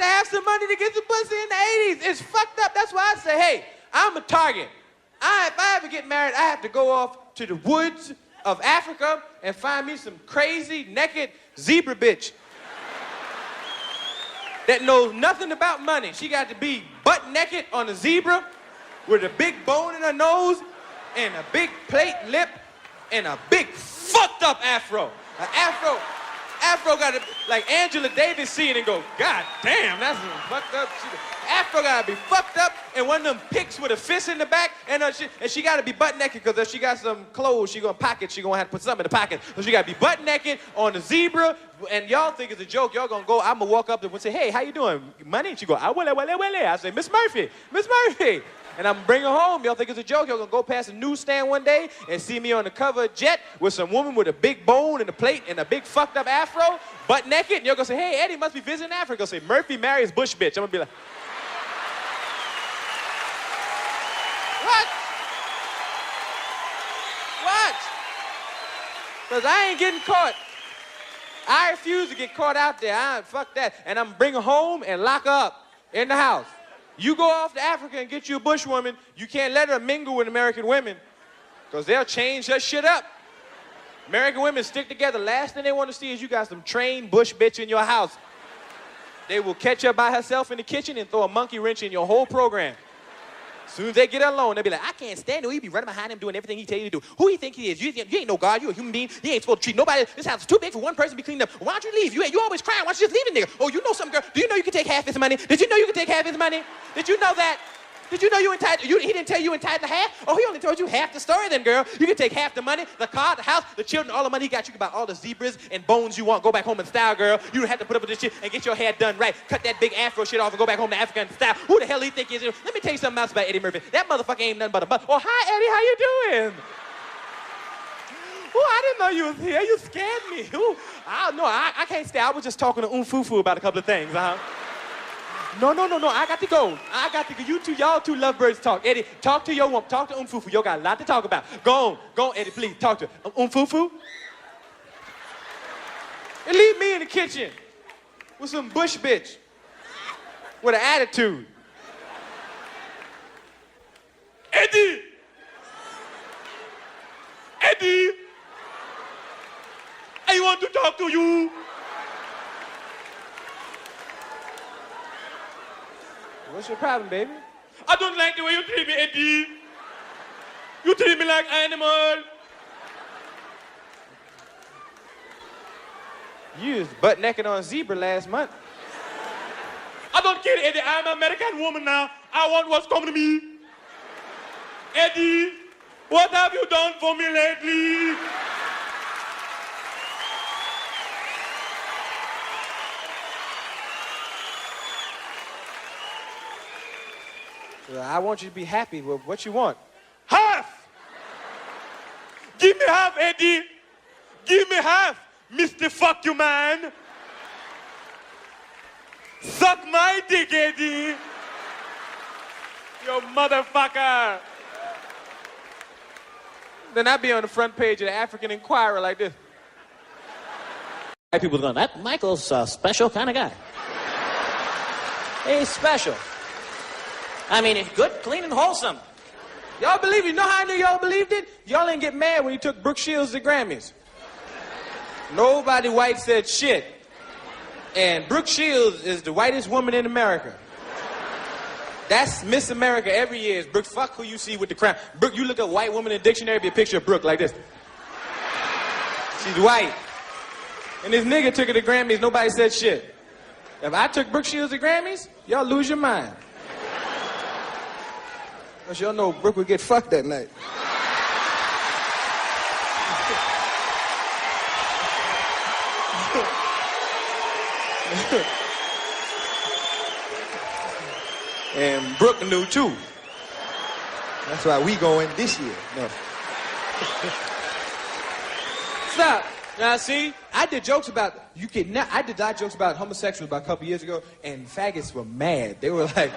to have some money to get some pussy in the 80s. It's fucked up. That's why I say, hey, I'm a target. If I ever get married, I have to go off to the woods of Africa and find me some crazy, naked zebra bitch that knows nothing about money. She got to be butt naked on a zebra with a big bone in her nose and a big plate lip and a big fucked up afro. An afro got to, like Angela Davis see it and go, God damn, that's fucked up shit. Afro got to be fucked up and one of them picks with a fist in the back and she got to be butt naked because if she got some clothes she gonna pocket, she gonna have to put something in the pocket. So she got to be butt naked on the zebra and y'all think it's a joke. Y'all gonna go, I'm gonna walk up to her and say, hey, how you doing? Money? And she go, I will. I say, Miss Murphy. And I'm bringing her home. Y'all think it's a joke. Y'all gonna go past a newsstand one day and see me on the cover of Jet with some woman with a big bone and a plate and a big fucked up afro, butt naked. And you're gonna say, hey, Eddie must be visiting Africa. I'll say, Murphy marries Bush bitch. I'm gonna be like, what? Because I ain't getting caught. I refuse to get caught out there. Fuck that. And I'm bring her home and lock her up in the house. You go off to Africa and get you a bush woman, you can't let her mingle with American women because they'll change her shit up. American women stick together. Last thing they want to see is you got some trained bush bitch in your house. They will catch her by herself in the kitchen and throw a monkey wrench in your whole program. As soon as they get alone, they'll be like, I can't stand it. You be running behind him doing everything he tell you to do. Who you think he is? You ain't no God. You a human being. You ain't supposed to treat nobody. This house is too big for one person to be cleaned up. Why don't you leave? You always crying. Why don't you just leave it, nigga? Oh, you know something, girl. Do you know you can take half his money? Did you know you can take half his money? Did you know that? Did you know you entitled? He didn't tell you entitled to half? Oh, he only told you half the story then, girl. You can take half the money, the car, the house, the children, all the money he got. You can buy all the zebras and bones you want. Go back home in style, girl. You don't have to put up with this shit and get your hair done right. Cut that big afro shit off and go back home to Africa in style. Who the hell he think he is? Let me tell you something else about Eddie Murphy. That motherfucker ain't nothing but a butt. Oh, hi, Eddie. How you doing? Oh, I didn't know you was here. You scared me. Ooh, I can't stay. I was just talking to Fufu about a couple of things, No, I got to go. Y'all two lovebirds talk. Eddie, talk to your woman. Talk to Fufu. You got a lot to talk about. Go on, Eddie, please, talk to Fufu. And leave me in the kitchen with some bush bitch with an attitude. Eddie! I want to talk to you. What's your problem, baby? I don't like the way you treat me, Eddie. You treat me like animal. You was butt naked on a zebra last month. I don't care, Eddie. I'm an American woman now. I want what's coming to me. Eddie, what have you done for me lately? I want you to be happy with what you want. Half! Give me half, Eddie. Give me half, Mr. Fuck You Man. Suck my dick, Eddie. You motherfucker. Then I'd be on the front page of the African Inquirer like this. White people going, that Michael's a special kind of guy. He's special. I mean, it's good, clean, and wholesome. Y'all believe it? You know how I knew y'all believed it? Y'all didn't get mad when he took Brooke Shields to Grammys. Nobody white said shit. And Brooke Shields is the whitest woman in America. That's Miss America every year. Is Brooke. Fuck who you see with the crown. Brooke, you look up white woman in the dictionary, be a picture of Brooke like this. She's white. And this nigga took her to Grammys, nobody said shit. If I took Brooke Shields to Grammys, y'all lose your mind. Because y'all know Brooke would get fucked that night. And Brooke knew too. That's why we going this year. No. Stop. Now see, I did jokes about I did jokes about homosexuals about a couple years ago, and faggots were mad. They were like,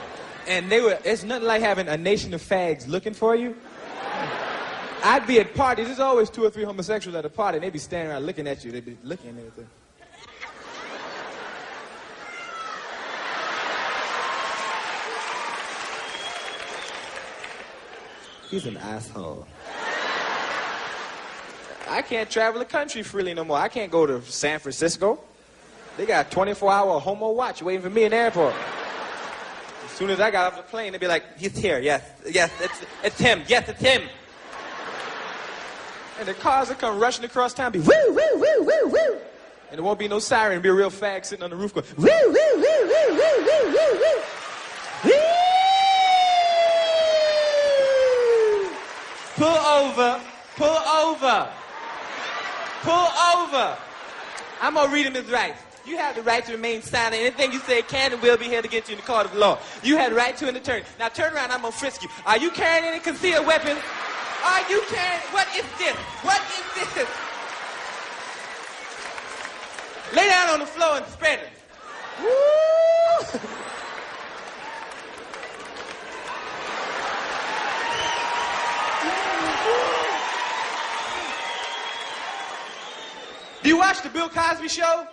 it's nothing like having a nation of fags looking for you. I'd be at parties, there's always 2 or 3 homosexuals at a party, and they'd be standing around looking at you. They'd be looking at everything. He's an asshole. I can't travel the country freely no more. I can't go to San Francisco. They got a 24-hour homo watch waiting for me in the airport. As soon as I got off the plane, they'd be like, he's here, yes, it's him, yes, it's him. And the cars will come rushing across town, be woo, woo, woo, woo, woo. And there won't be no siren, it'll be a real fag sitting on the roof going, woo, woo, woo, woo, woo, woo, woo, woo. Woo! Pull over, pull over, pull over. I'm gonna read him his rights. You have the right to remain silent. Anything you say can and will be held against you in the court of law. You have the right to an attorney. Now turn around, I'm gonna frisk you. Are you carrying any concealed weapons? Are you carrying, what is this? What is this? Lay down on the floor and spread it. Woo! Do you watch the Bill Cosby Show?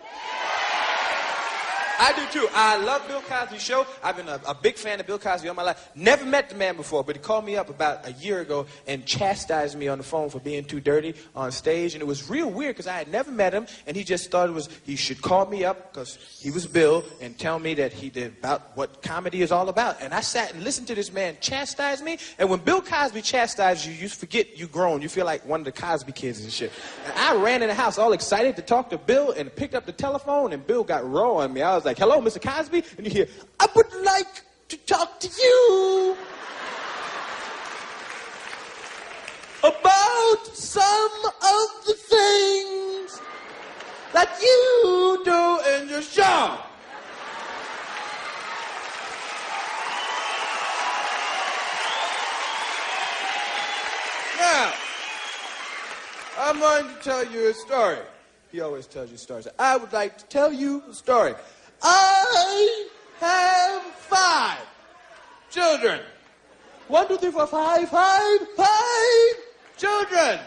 I do too. I love Bill Cosby Show. I've been a big fan of Bill Cosby all my life. Never met the man before, but he called me up about a year ago and chastised me on the phone for being too dirty on stage. And it was real weird because I had never met him, and he just thought he should call me up because he was Bill and tell me that he did about what comedy is all about. And I sat and listened to this man chastise me. And when Bill Cosby chastises you, you forget you grown. You feel like one of the Cosby kids and shit. And I ran in the house all excited to talk to Bill and picked up the telephone, and Bill got raw on me. I was like, hello, Mr. Cosby? And you hear, I would like to talk to you about some of the things that you do in your show. Now, I'm going to tell you a story. He always tells you stories. I would like to tell you a story. I have 5 children. 1, 2, 3, 4, 5 children.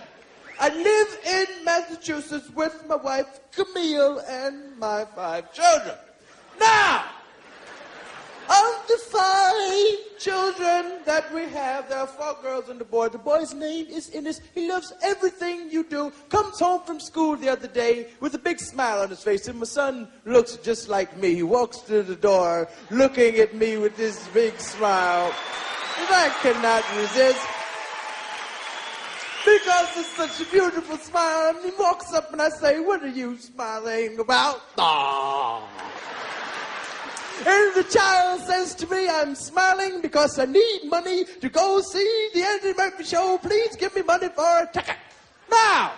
I live in Massachusetts with my wife, Camille, and my 5 children. Now, of the 5 children that we have, there are 4 girls and a boy. The boy's name is Innes. He loves everything you do. Comes home from school the other day with a big smile on his face. And my son looks just like me. He walks through the door looking at me with this big smile. And I cannot resist. Because it's such a beautiful smile. And he walks up and I say, what are you smiling about? Aww. And the child says to me, I'm smiling because I need money to go see the Eddie Murphy show. Please give me money for a ticket. Now,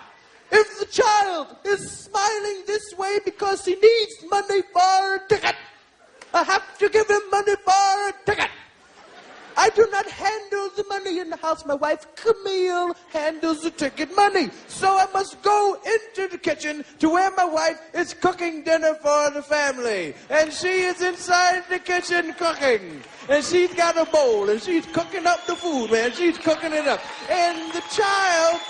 if the child is smiling this way because he needs money for a ticket, I have to give him money for a ticket. I do not handle the money in the house. My wife, Camille, handles the ticket money. So I must go into the kitchen to where my wife is cooking dinner for the family. And she is inside the kitchen cooking. And she's got a bowl and she's cooking up the food, man. She's cooking it up. And the child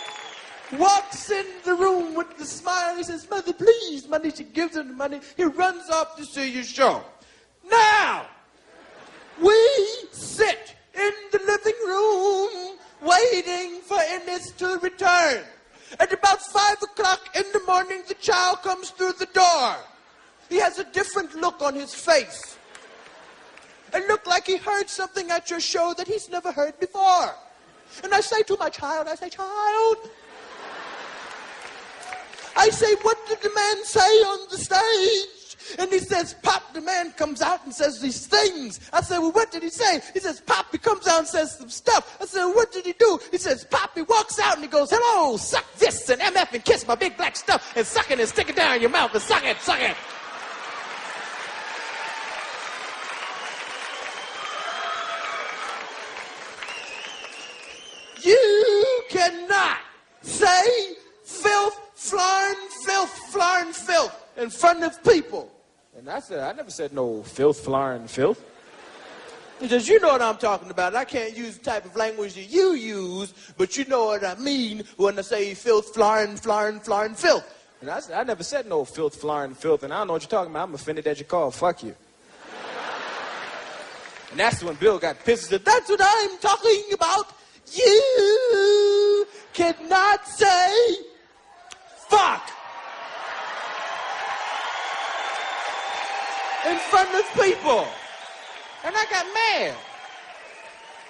walks in the room with the smile. He says, Mother, please, money. She gives him the money. He runs off to see your show. Now, we sit in the living room waiting for Innes to return. At about 5 o'clock in the morning, the child comes through the door. He has a different look on his face. It looked like he heard something at your show that he's never heard before. And I say to my child, child, I say, what did the man say on the stage? And he says, Pop, the man comes out and says these things. I said, well, what did he say? He says, Pop, he comes out and says some stuff. I said, well, what did he do? He says, Pop, he walks out and he goes, hello, suck this and MF and kiss my big black stuff and suck it and stick it down in your mouth and suck it, suck it. You cannot say filth, flarn, filth in front of people. And I never said no filth, flarn, filth. He says, you know what I'm talking about. I can't use the type of language that you use, but you know what I mean when I say filth, flarn, filth. And I said, I never said no filth, flarn, filth, and I don't know what you're talking about. I'm offended that you call. Fuck you. And that's when Bill got pissed. He said, that's what I'm talking about. You cannot say fuck in front of people. And I got mad.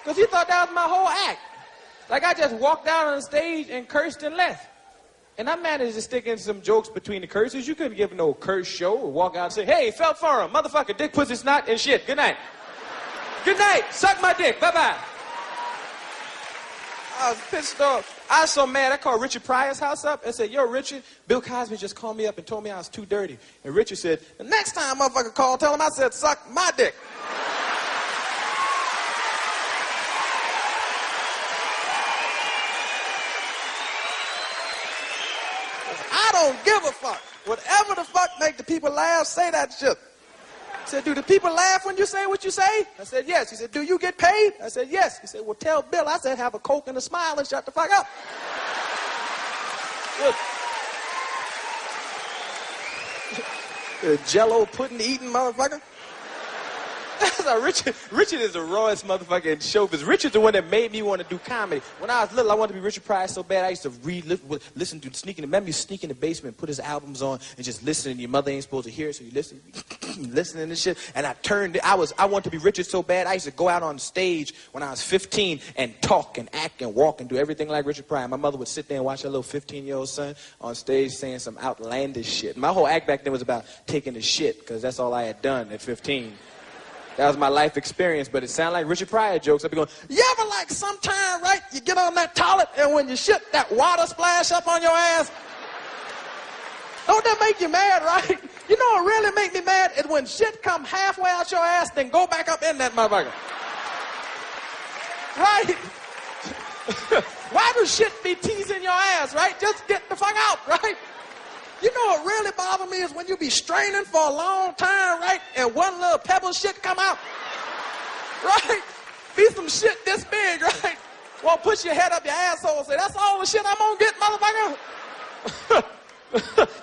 Because he thought that was my whole act. Like I just walked out on the stage and cursed and left. And I managed to stick in some jokes between the curses. You couldn't give no curse show or walk out and say, hey, felt for him, motherfucker, dick, pussy, snot, and shit. Good night. Good night. Suck my dick. Bye-bye. I was pissed off. I was so mad, I called Richard Pryor's house up and said, yo, Richard, Bill Cosby just called me up and told me I was too dirty. And Richard said, the next time motherfucker call, tell him I said, suck my dick. I don't give a fuck. Whatever the fuck make the people laugh, say that shit. He said, do the people laugh when you say what you say? I said, yes. He said, do you get paid? I said, yes. He said, well, tell Bill. I said, have a Coke and a smile and shut the fuck up. Jello pudding eating motherfucker. That's how Richard is the rawest motherfucker in showbiz. Richard's the one that made me want to do comedy. When I was little, I wanted to be Richard Pryor so bad, I used to listen to remember you sneak in the basement, put his albums on, and just listen, and your mother ain't supposed to hear it, so you listen, listening to shit. And I wanted to be Richard so bad, I used to go out on stage when I was 15 and talk and act and walk and do everything like Richard Pryor. My mother would sit there and watch her little 15-year-old son on stage saying some outlandish shit. My whole act back then was about taking a shit, because that's all I had done at 15. That was my life experience, but it sounded like Richard Pryor jokes. I'd be going, you ever like sometime, right, you get on that toilet and when you shit, that water splash up on your ass? Don't that make you mad, right? You know what really make me mad is when shit come halfway out your ass, then go back up in that motherfucker. Right? Why does shit be teasing your ass, right? Just get the fuck out, right? You know what really bothers me is when you be straining for a long time, right? And one little pebble shit come out. Right? Be some shit this big, right? Won't push your head up your asshole and say, that's all the shit I'm gonna get, motherfucker.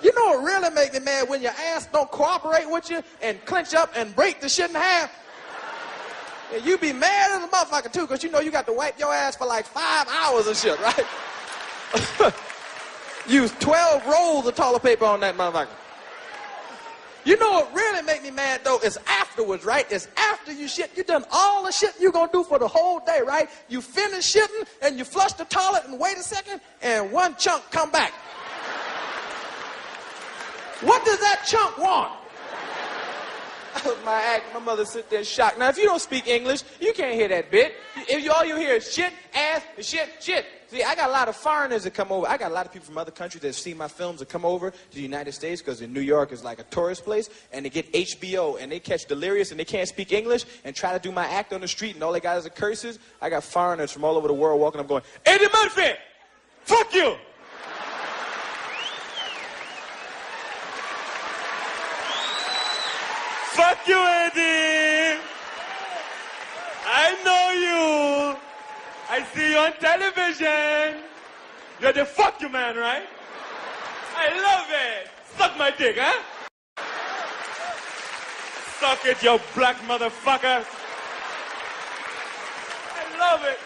You know what really make me mad? When your ass don't cooperate with you and clench up and break the shit in half. And you be mad as a motherfucker too, because you know you got to wipe your ass for like 5 hours and shit, right? Use 12 rolls of toilet paper on that motherfucker. You know what really make me mad though is afterwards, right? It's after you shit. You done all the shit you gonna do for the whole day, right? You finish shitting and you flush the toilet and wait a second and one chunk come back. What does that chunk want? That was my act. My mother sit there shocked. Now, if you don't speak English, you can't hear that bit. All you hear is shit, ass, and shit, shit. See, I got a lot of foreigners that come over. I got a lot of people from other countries that see my films that come over to the United States because in New York is like a tourist place, and they get HBO, and they catch delirious, and they can't speak English, and try to do my act on the street, and all they got is the curses. I got foreigners from all over the world walking up going, Eddie Murphy, fuck you! Fuck you, Eddie! I know you! I see you on television! You're the fuck you man, right? I love it! Suck my dick, huh? Suck it, you black motherfucker! I love it!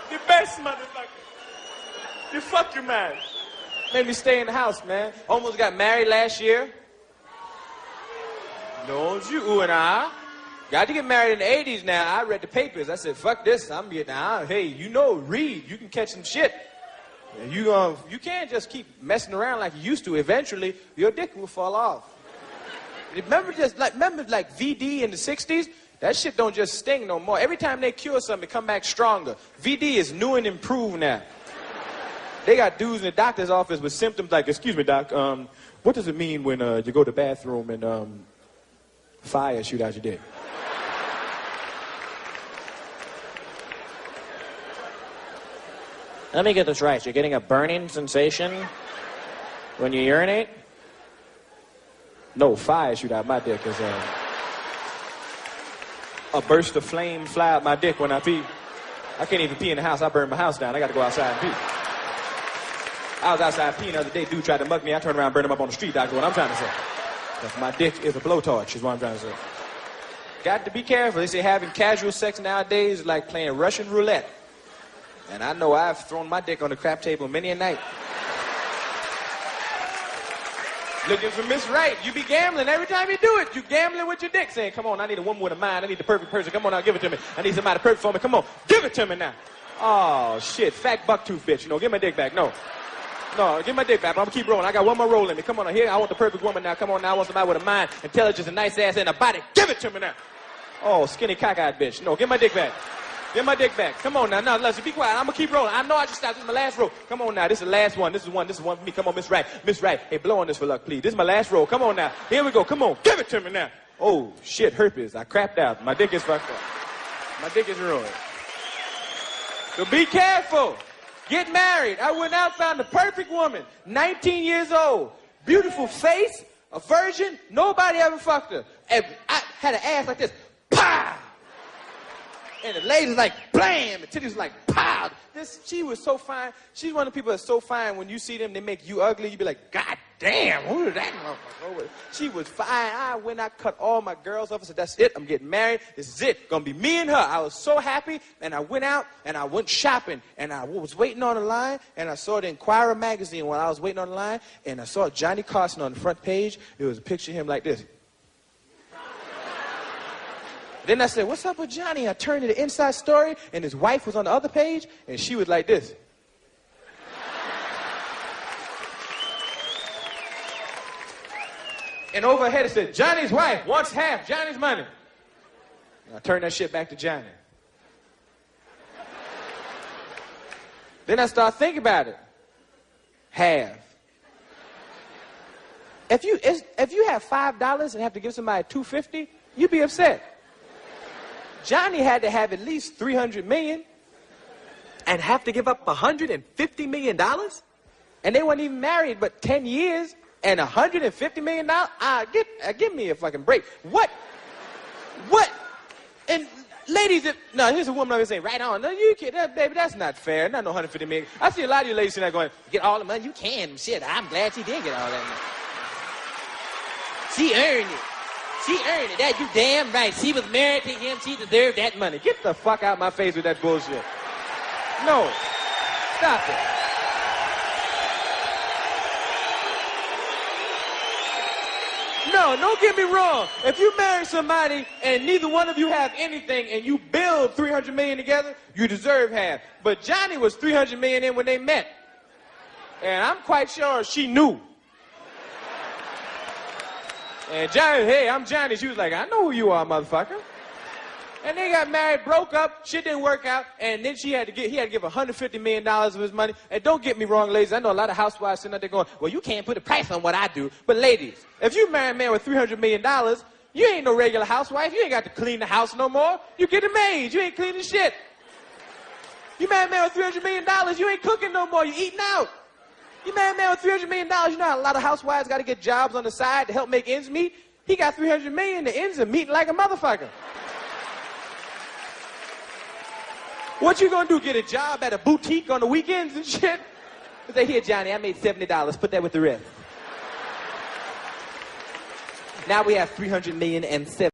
The best motherfucker! The fuck you man! Made me stay in the house, man. Almost got married last year. Don't you ooh and ah. Got to get married in the 80s now. I read the papers. I said, fuck this. I'm getting out. Hey, you know, read. You can catch some shit. You can't just keep messing around like you used to. Eventually, your dick will fall off. Remember like VD in the 60s? That shit don't just sting no more. Every time they cure something, it come back stronger. VD is new and improved now. They got dudes in the doctor's office with symptoms like, excuse me, doc, what does it mean when you go to the bathroom and fire shoot out your dick? Let me get this right. You're getting a burning sensation when you urinate? No, fire shoot out my dick is a burst of flame fly out my dick when I pee. I can't even pee in the house. I burn my house down. I got to go outside and pee. I was outside peeing the other day. Dude tried to mug me. I turned around and burned him up on the street. That's what I'm trying to say. Because my dick is a blowtorch, is what I'm trying to say. Got to be careful. They say having casual sex nowadays is like playing Russian roulette. And I know I've thrown my dick on the crap table many a night. Looking for Miss Right. You be gambling every time you do it. You gambling with your dick, saying, come on, I need a woman with a mind. I need the perfect person. Come on now, give it to me. I need somebody perfect for me. Come on, give it to me now. Oh, shit, fat bucktooth bitch. You know, give my dick back. No, give my dick back. I'm going to keep rolling. I got one more roll in me. Come on now, here, I want the perfect woman now. Come on now, I want somebody with a mind, intelligence, a nice ass, and a body. Give it to me now. Oh, skinny cockeyed bitch. No, give my dick back. Give my dick back. Come on now. No, let's be quiet. I'm going to keep rolling. I know I just stopped. This is my last roll. Come on now. This is the last one. This is one for me. Come on, Miss Right. Miss Right. Hey, blow on this for luck, please. This is my last roll. Come on now. Here we go. Come on. Give it to me now. Oh, shit. Herpes. I crapped out. My dick is fucked up. My dick is ruined. So be careful. Get married. I went out, found the perfect woman. 19 years old. Beautiful face. A virgin. Nobody ever fucked her. And I had an ass like this. Pow! And the lady's like, blam! The titties like, pow! She was so fine. She's one of the people that's so fine, when you see them, they make you ugly. You be like, God damn, who is that motherfucker? She was fine. I cut all my girls off. I said, that's it. I'm getting married. This is it. Gonna be me and her. I was so happy. And I went out, and I went shopping. And I was waiting on the line, and I saw the Inquirer magazine while I was waiting on the line. And I saw Johnny Carson on the front page. It was a picture of him like this. Then I said, what's up with Johnny? I turned to the inside story, and his wife was on the other page, and she was like this. And overhead it said, Johnny's wife wants half Johnny's money. And I turned that shit back to Johnny. Then I started thinking about it. Half. If you have $5 and have to give somebody $2.50, you'd be upset. Johnny had to have at least $300 million and have to give up $150 million? And they weren't even married but 10 years and $150 million? Give me a fucking break. What? And ladies, no, here's a woman I'm saying, right on. No, you can't, baby, that's not fair. Not no $150 million. I see a lot of you ladies sitting there going, get all the money you can. Shit, I'm glad she did get all that money. She earned it. She earned it. That you damn right. She was married to him. She deserved that money. Get the fuck out my face with that bullshit. No. Stop it. No, don't get me wrong. If you marry somebody and neither one of you have anything and you build $300 million together, you deserve half. But Johnny was $300 million in when they met. And I'm quite sure she knew. And Johnny, hey, I'm Johnny. She was like, I know who you are, motherfucker. And they got married, broke up, shit didn't work out, and then he had to give $150 million of his money. And don't get me wrong, ladies, I know a lot of housewives sitting out there going, well, you can't put a price on what I do. But ladies, if you marry a man with $300 million, you ain't no regular housewife. You ain't got to clean the house no more. You get a maid. You ain't cleaning shit. You marry a man with $300 million, you ain't cooking no more. You eating out. You marry a man with $300 million, you know how a lot of housewives got to get jobs on the side to help make ends meet? He got $300 million, the ends are meeting like a motherfucker. What you gonna do, get a job at a boutique on the weekends and shit? Say, here, Johnny, I made $70, put that with the rest. Now we have $300 million and $70.